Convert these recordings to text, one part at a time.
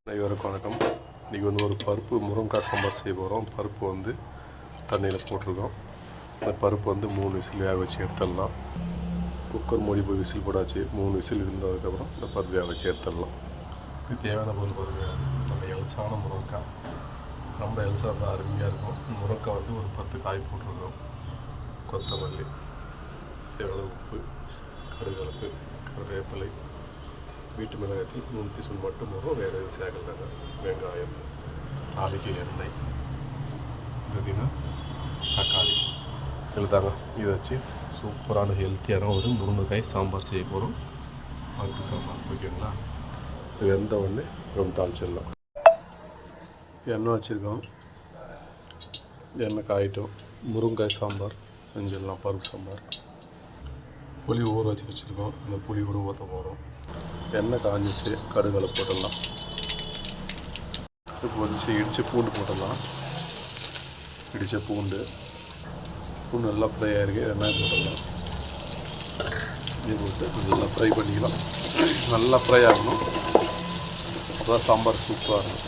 அனைவருக்கும் வணக்கம். இன்றைக்கி ஒரு பருப்பு முருங்கைக்காய் சாம்பார் செய்ய போகிறோம். பருப்பு தண்ணியில் போட்டிருக்கோம். இந்த பருப்பு 3 விசில் வேக வச்சு எடுத்துடலாம். குக்கர் மூடி போய் விசில் போடாச்சு. 3 விசில் இருந்ததுக்கப்புறம் இந்த பருப்பு வேக வச்சு எடுத்துடலாம். இது தேவையான பொருள் பாருங்கள். நம்ம எல்சான முருங்கைக்காய் ரொம்ப எல்சாக அருமையாக இருக்கும். முருங்கைக்காய் ஒரு 10 காய் போட்டிருக்கோம். கொத்தமல்லி, தேவையான உப்பு, கடுகு, கருவேப்பிலை, வீட்டு மிளகாயத்தில் 3 டீஸ்பூன் மட்டும் வரும். வேறு எதுவும் சேர்க்கல. வெங்காயம், தாளிக்கு எண்ணெய், இதுனா தக்காளி எழுதாங்க. இதை வச்சு சூப்பரான ஹெல்த்தியான ஒரு முருங்கைக்காய் சாம்பார் செய்ய போகிறோம். பருப்பு சாம்பார் ஓகேங்களா. இது வெந்த உடனே ரொம்ப தாளிச்சிடலாம். எண்ணெய் வச்சுருக்கோம். எண்ணெய் காயிட்டும். முருங்கைக்காய் சாம்பார் செஞ்சிடலாம். பருப்பு சாம்பார் புளி ஊற வச்சுருக்கோம். இந்த புளி கூட ஊற்ற போகிறோம். எண்ணெய் காஞ்சிச்சு. கடுகளை போட்டுடலாம். இப்போ கொஞ்சம் இடித்த பூண்டு போட்டுடலாம். இடித்த பூண்டு நல்லா ஃப்ரை ஆகிருக்கு. வெங்காயம் போட்டுடலாம். இது போட்டு நல்லா ஃப்ரை பண்ணிக்கலாம். நல்லா ஃப்ரை ஆகணும். அப்போ சாம்பார் சூப்பராக இருக்கும்.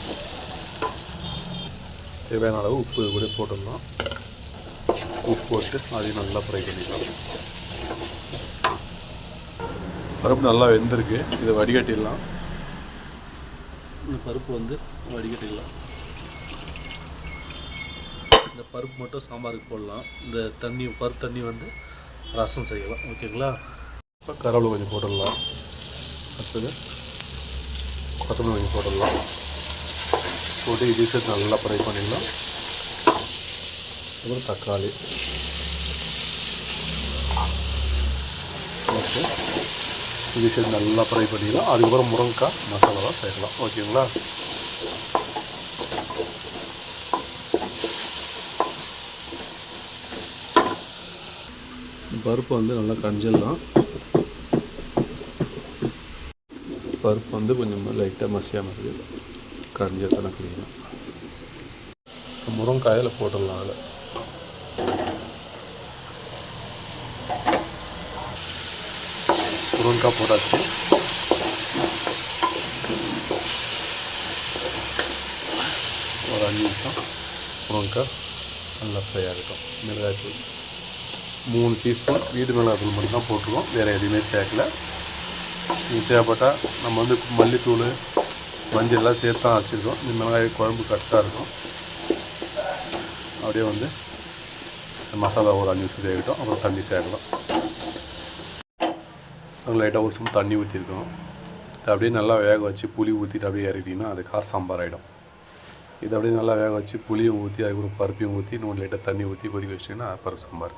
தேவையான அளவு உப்பு கூட போட்டுடலாம். உப்பு போட்டு அதையும் நல்லா ஃப்ரை பண்ணிக்கலாம். பருப்பு நல்லா வெந்திருக்கு. இதை வடிகட்டிடலாம். இந்த பருப்பு வடிகட்டிடலாம். இந்த பருப்பு மட்டும் சாம்பாருக்கு போடலாம். இந்த பருப்பு தண்ணி ரசம் செய்யலாம். ஓகேங்களா. இப்போ கருவேப்பிலை கொஞ்சம் போட்டுடலாம். அடுத்தது கொத்தமல்லி கொஞ்சம் போட்டுடலாம். போட்டு இது சேர்த்து நல்லா ஃப்ரை பண்ணிடலாம். அப்புறம் தக்காளி ஓகே, இது சேர்த்து நல்லா ஃப்ரை பண்ணிக்கலாம். அதுக்கப்புறம் முருங்கைக்காய் மசாலாலாம் சேர்க்கலாம். ஓகேங்களா. பருப்பு நல்லா கஞ்சிடலாம். பருப்பு கொஞ்சம் லைட்டாக மசியாமல் இருக்குது. கஞ்சியை தனக்கலாம். முருங்கைக்காயில் போட்டுடலாம். அதில் முருங்கைக்காய் போட்டாச்சு. ஒரு 5 நிமிஷம் முருங்கைக்காய் நல்லா ஃப்ரை ஆகிட்டோம். மிளகாய்த்தூள் 3 டீஸ்பூன் வீட்டு மிளகாய்த்தூள் மட்டும் தான் போட்டிருக்கோம். வேறு எதுவுமே சேர்க்கல. இது தேவைப்பட்டால் நம்ம மல்லித்தூள், மஞ்சள் எல்லாம் சேர்த்து தான் அரைச்சிருக்கோம். இந்த மிளகாய் குழம்பு கரெக்டாக இருக்கும். அப்படியே மசாலா ஒரு 5 நிமிஷம் வேகட்டும். அப்புறம் தண்ணி சேர்க்கலாம். லைட்டாக ஒரு ஸ்பூன் தண்ணி ஊற்றிருக்கோம். அப்படியே நல்லா வேக வச்சு புளி ஊற்றிட்டு அப்படியே இறக்கிட்டிங்கன்னா அது கார சாம்பார் ஆகிடும். இது அப்படியே நல்லா வேக வச்சு புளியும் ஊற்றி அதுக்கப்புறம் பருப்பையும் ஊற்றி இன்னொன்று லைட்டாக தண்ணி ஊற்றி கொதிக்க வச்சிட்டிங்கன்னா பருப்பு சாம்பார்.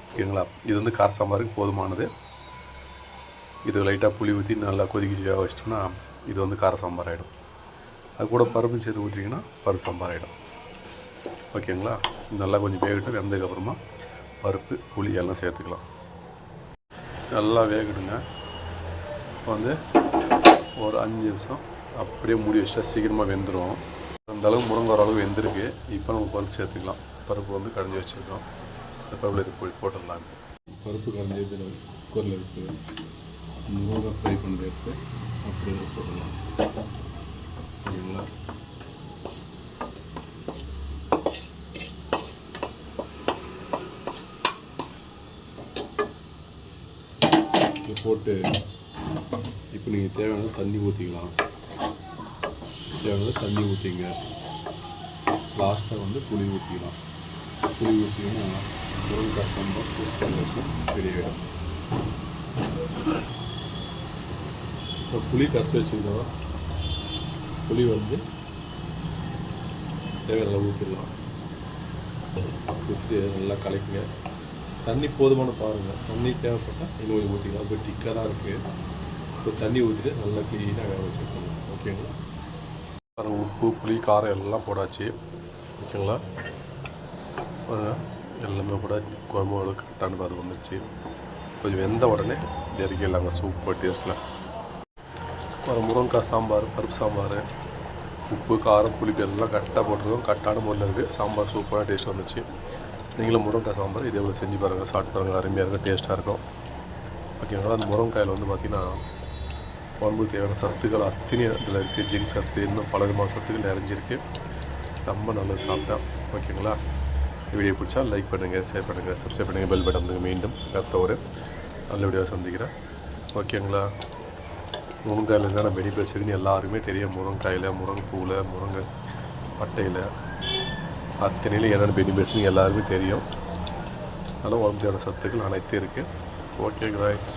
ஓகேங்களா. இது கார சாம்பாருக்கு போதுமானது. இது லைட்டாக புளி ஊற்றி நல்லா கொதிக்க வேக வச்சிட்டோம்னா இது கார சாம்பார் ஆகிடும். அது கூட பருப்பு சேர்த்து ஊற்றிங்கன்னா பருப்பு சாம்பார் ஆகிடும். ஓகேங்களா. நல்லா கொஞ்சம் வேகட்டும். வெந்ததுக்கப்புறமா பருப்பு புளி எல்லாம் சேர்த்துக்கலாம். நல்லா வேகணுங்க. ஒரு 5 நிமிஷம் அப்படியே மூடி வச்சிட்டா சீக்கிரமாக வெந்துடும். அந்தளவு முருங்கை அளவு வெந்திருக்கு. இப்போ நம்ம பருப்பு சேர்த்துக்கலாம். பருப்பு கடைஞ்சி வச்சுருக்கோம். இந்த பருப்பில் இது போட்டுடலாம். பருப்பு கடைஞ்சி குக்கரில் இருக்குது. முருங்கை ஃப்ரை பண்ணி எடுத்து அப்படியே போட்டுடலாம். சரிங்களா. போட்டு இப்போ நீங்கள் தேவையான தண்ணி ஊற்றிக்கலாம். தேவையான தண்ணி ஊற்றிங்க. லாஸ்ட்டாக புளி ஊற்றிக்கலாம். புளி ஊற்றிங்கன்னா முருங்கைக்காய் சாம்பார் சூப்பர் ரெடி ஆகிடும். இப்போ புளி கரைச்சி வச்சுருந்தோம். புளி தேவையான ஊற்றிடலாம். ஊற்றி நல்லா கலக்குங்க. தண்ணி போதுமான பாருங்கள். தண்ணி தேவைப்பட்டால் இன்னும் ஊற்றிக்கலாம். இப்போ டிக்காக தான் இருக்குது. இப்போ தண்ணி ஊற்றிட்டு நல்லா க்ளீனாக வேக வச்சுருக்கணும். ஓகேங்களா. உப்பு, புளி, காரம் எல்லாம் போடாச்சு. ஓகேங்களா. எல்லாமே கூட குழம்பு கரெக்டான அது வந்துருச்சு. கொஞ்சம் வெந்த உடனே இறக்கிடலாங்க. சூப்பர் டேஸ்ட்டில் ஒரு முருங்கைக்காய் சாம்பார், பருப்பு சாம்பார், உப்பு, காரம், புளிப்பு எல்லாம் கரெக்டாக போட்டிருக்கோம். கரெக்டான முறையில் இருக்குது. சாம்பார் சூப்பராக டேஸ்ட் வந்துச்சு. நீங்களும் முருங்கைக்காய் சாம்பார் இதே போல் செஞ்சு பாருங்கள். சாப்பிட்டு பாருங்கள். அருமையாக இருக்கும். டேஸ்ட்டாக இருக்கும். ஓகேங்களா. அந்த முருங்கைக்காயில் பார்த்திங்கன்னா உடம்புக்கு தேவையான சத்துக்கள் அத்தனையும் இதில் இருக்குது. ஜிங்க் சத்து, இன்னும் பல விதமான சத்துக்கள் நிறைஞ்சிருக்கு. ரொம்ப நல்லது சாப்பிட்டா. ஓகேங்களா? வீடியோ பிடிச்சா லைக் பண்ணுங்கள், ஷேர் பண்ணுங்கள், சப்ஸ்கிரைப் பண்ணுங்கள், பெல் பட்டன் மீண்டும் அடுத்த ஒரு நல்ல வீடியோவை சந்திக்கிறேன். ஓகேங்களா? முருங்காயில் என்னென்ன பெனிஃபிட்ஸ் இருக்குன்னு எல்லாருக்குமே தெரியும். முருங்காயில், முருங்கைப்பூவில், முருங்கை பட்டையில் அத்தனையில் என்னென்ன பெனிஃபிட்ஸ்னு எல்லாருமே தெரியும். அதனால் உடம்பு தேவையான சத்துக்கள் அனைத்தும் இருக்குது. ஓகே கைஸ்,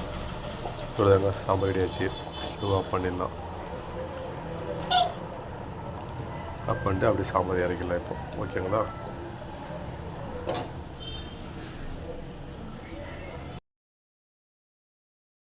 இவ்வளோதாங்க. சாம்பார் ரெடி ஆச்சு. ஸ்டவ் ஆஃப் பண்ணிடலாம். ஆஃப் பண்ணிட்டு அப்படியே சாம்பார் இறக்கிடலாம் இப்போ. ஓகேங்களா?